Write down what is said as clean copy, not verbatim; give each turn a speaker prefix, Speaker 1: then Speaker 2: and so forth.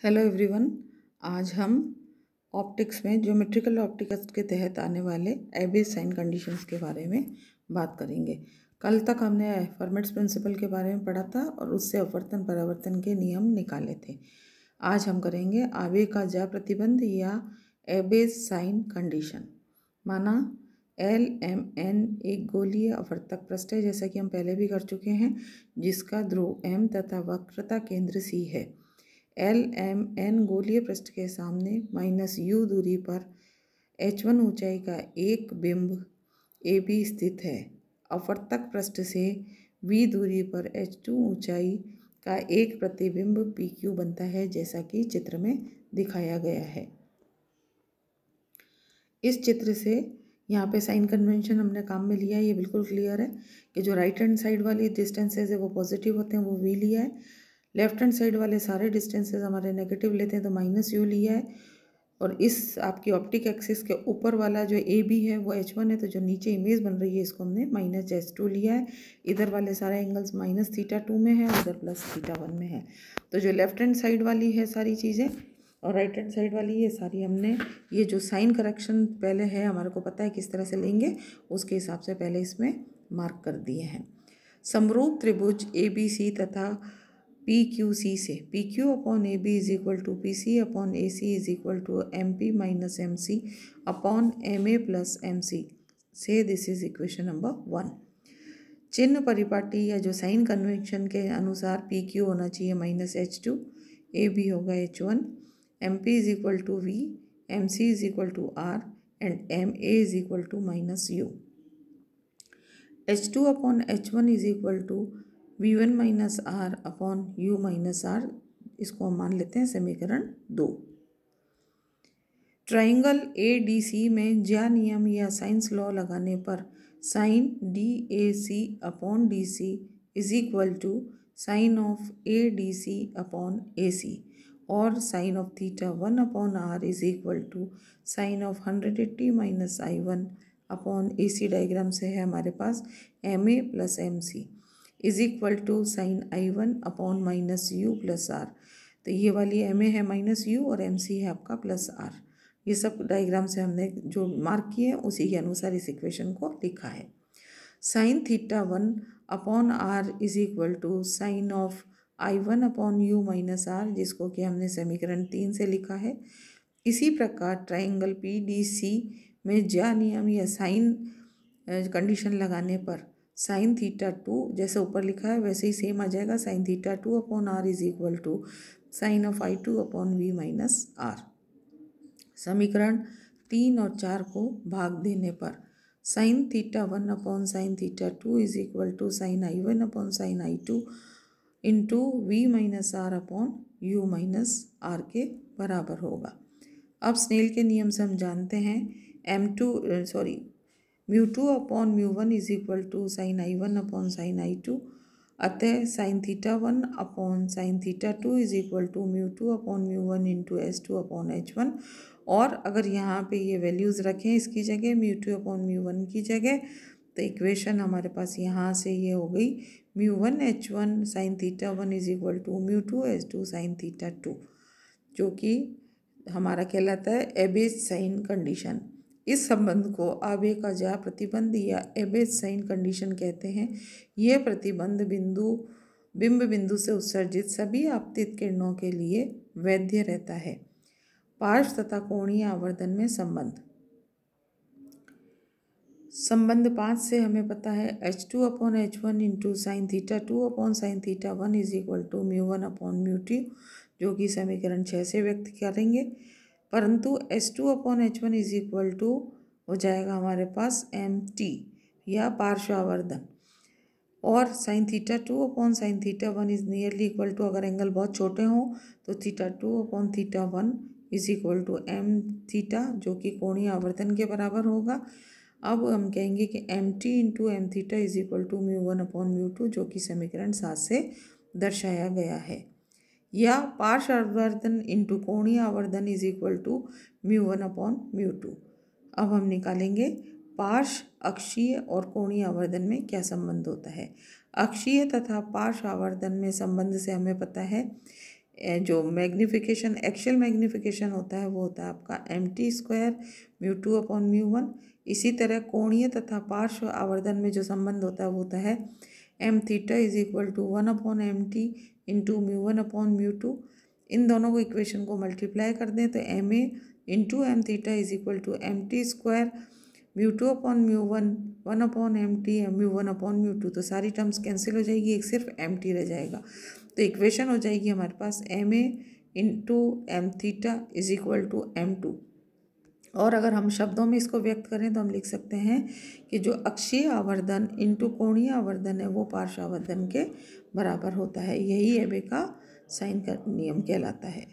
Speaker 1: Hello everyone. आज हम optics में ज्योमेट्रिकल ऑप्टिक्स के तहत आने वाले एबेज साइन कंडीशंस के बारे में बात करेंगे। कल तक हमने फर्मेट्स प्रिंसिपल के बारे में पढ़ा था और उससे अपवर्तन परावर्तन के नियम निकाले थे। आज हम करेंगे आवेग का ज्या प्रतिबंध या एबेज साइन कंडीशन। माना LMN एक गोलीय अपवर्तक पृष्ठ है, जैसा कि हम पहले भी कर चुके हैं, जिसका ध्रुव M तथा वक्रता केंद्र C है। LMN गोलीय पृष्ठ के सामने -u दूरी पर h1 ऊंचाई का एक बिंब AB स्थित है। अपवर्तक पृष्ठ से v दूरी पर h2 ऊंचाई का एक प्रतिबिंब PQ बनता है, जैसा कि चित्र में दिखाया गया है। इस चित्र से यहाँ पे साइन कन्वेंशन हमने काम में लिया है। ये बिल्कुल क्लियर है कि जो राइट हैंड साइड वाली डिस्टेंसेज है वो पॉजिटिव होते हैं, वो v लिया है। लेफ्ट हैंड साइड वाले सारे डिस्टेंसेज हमारे नेगेटिव लेते हैं, तो -u लिया है। और इस आपकी ऑप्टिक एक्सिस के ऊपर वाला जो AB है वो h1 है, तो जो नीचे इमेज बन रही है इसको हमने -h2 लिया है। इधर वाले सारे एंगल्स -θ2 में है, उधर +θ1 में है। तो जो लेफ्ट हैंड साइड वाली है सारी चीज़ें और राइट हैंड साइड वाली ये सारी हमने ये जो साइन करेक्शन पहले है हमारे को पता है किस तरह से लेंगे, उसके हिसाब से पहले इसमें मार्क कर दिए हैं। समरूप त्रिभुज ABC तथा PQC से PQ upon AB is equal to PC upon AC is equal to MP minus MC upon MA plus MC से दिस इज इक्वेशन नंबर 1। चिन्ह परिपाटी या जो साइन कन्वेंशन के अनुसार PQ होना चाहिए -h2, AB होगा h1, MP is equal to V, MC is equal to R and MA is equal to -u। h2 upon h1 is equal to V1 minus R upon U minus R, इसको हम मान लेते हैं समीकरण 2। Triangle ADC में ज्या नियम या साइंस लॉ लगाने पर sine DAC upon DC is equal to sine of ADC upon AC और sine of θ1 upon R is equal to sine of 180 minus I1 upon AC diagram से है हमारे पास MA plus MC is equal to sine I1 upon -u plus R। तो ये वाली MA है -u और MC है आपका +R। ये सब डायग्राम से हमने जो मार्क किए हैं उसी के अनुसार इस इक्वेशन को लिखा है। Sine θ1 upon R is equal to sine of I1 upon u minus R, जिसको कि हमने समीकरण 3 से लिखा है। इसी प्रकार ट्राइंगल PDC में ज्या नियम या साइन कंडीशन लगाने पर साइन θ2 जैसे ऊपर लिखा है वैसे ही सेम आ जाएगा। Sine θ2 upon R is equal to sine of I2 upon V minus R। समीकरण 3 और 4 को भाग देने पर sine θ1 upon sine θ2 is equal to sine I1 upon sine I2 into V minus R upon U minus R के बराबर होगा। अब स्नेल के नियम से हम जानते हैं μ2 upon μ1 is equal to sine I1 upon sine I2। अतः sine θ1 upon sine θ2 is equal to μ2 upon μ1 into S2 upon H1। और अगर यहाँ पे ये वैल्यूज़ रखें इसकी जगह μ2 अपॉन μ1 की जगह, तो इक्वेशन हमारे पास यहाँ से ये हो गई μ1 H1 sine θ1 is equal to μ2 S2 sine θ2, जो कि हमारा कहलाता है एबेज साइन कंडीशन। इस संबंध को आवेग का ज्या प्रतिबंध या एबेज साइन कंडीशन कहते हैं। यह प्रतिबंध बिंब बिंदु से उत्सर्जित सभी आपतित किरणों के लिए वैध रहता है। पार्श्व तथा कोणीय आवर्धन में संबंध 5 से हमें पता है h2 upon h1 into sine θ2 upon sine θ1 is equal to μ1 upon μ2, जो कि समीकरण 6 से व्यक्त करेंगे। परंतु h2 upon h1 is equal to हो जाएगा हमारे पास mt या पार्श्व आवर्धन, और sine θ2 upon sine θ1 is nearly equal to, अगर एंगल बहुत छोटे हों तो θ2 upon θ1 is equal to mθ, जो कि कोणीय आवर्धन के बराबर होगा। अब हम कहेंगे कि mt into mθ is equal to μ1 upon μ2, जो कि समीकरण 7 से दर्शाया गया है। या पार्श्व आवर्धन इंटू कोणीय आवर्धन इज इक्वल टू μ1 अपॉन μ2। अब हम निकालेंगे पार्श्व अक्षीय और कोणीय आवर्धन में क्या संबंध होता है। अक्षीय तथा पार्श्व आवर्धन में संबंध से हमें पता है जो मैग्नीफिकेशन एक्चुअल मैग्नीफिकेशन होता है वो होता है आपका mt² μ2/μ1। इसी तरह कोणीय तथा पार्श्व आवर्धन में जो संबंध होता है वो होता है mθ = 1/mt × μ1/μ2। इन दोनों को इक्वेशन को मल्टीप्लाई कर दें तो ma × mθ = mt² μ2/μ1 1/mt μ1/μ2। तो सारी टर्म्स कैंसिल हो जाएगी, एक सिर्फ mt रह जाएगा। तो इक्वेशन हो जाएगी हमारे पास ma × mθ = m2। और अगर हम शब्दों में इसको व्यक्त करें तो हम लिख सकते हैं कि जो अक्षीय आवर्धन इंटू कोणीय आवर्धन है वो पार्श्व आवर्धन के बराबर होता है। यही एबे का साइन का नियम कहलाता है।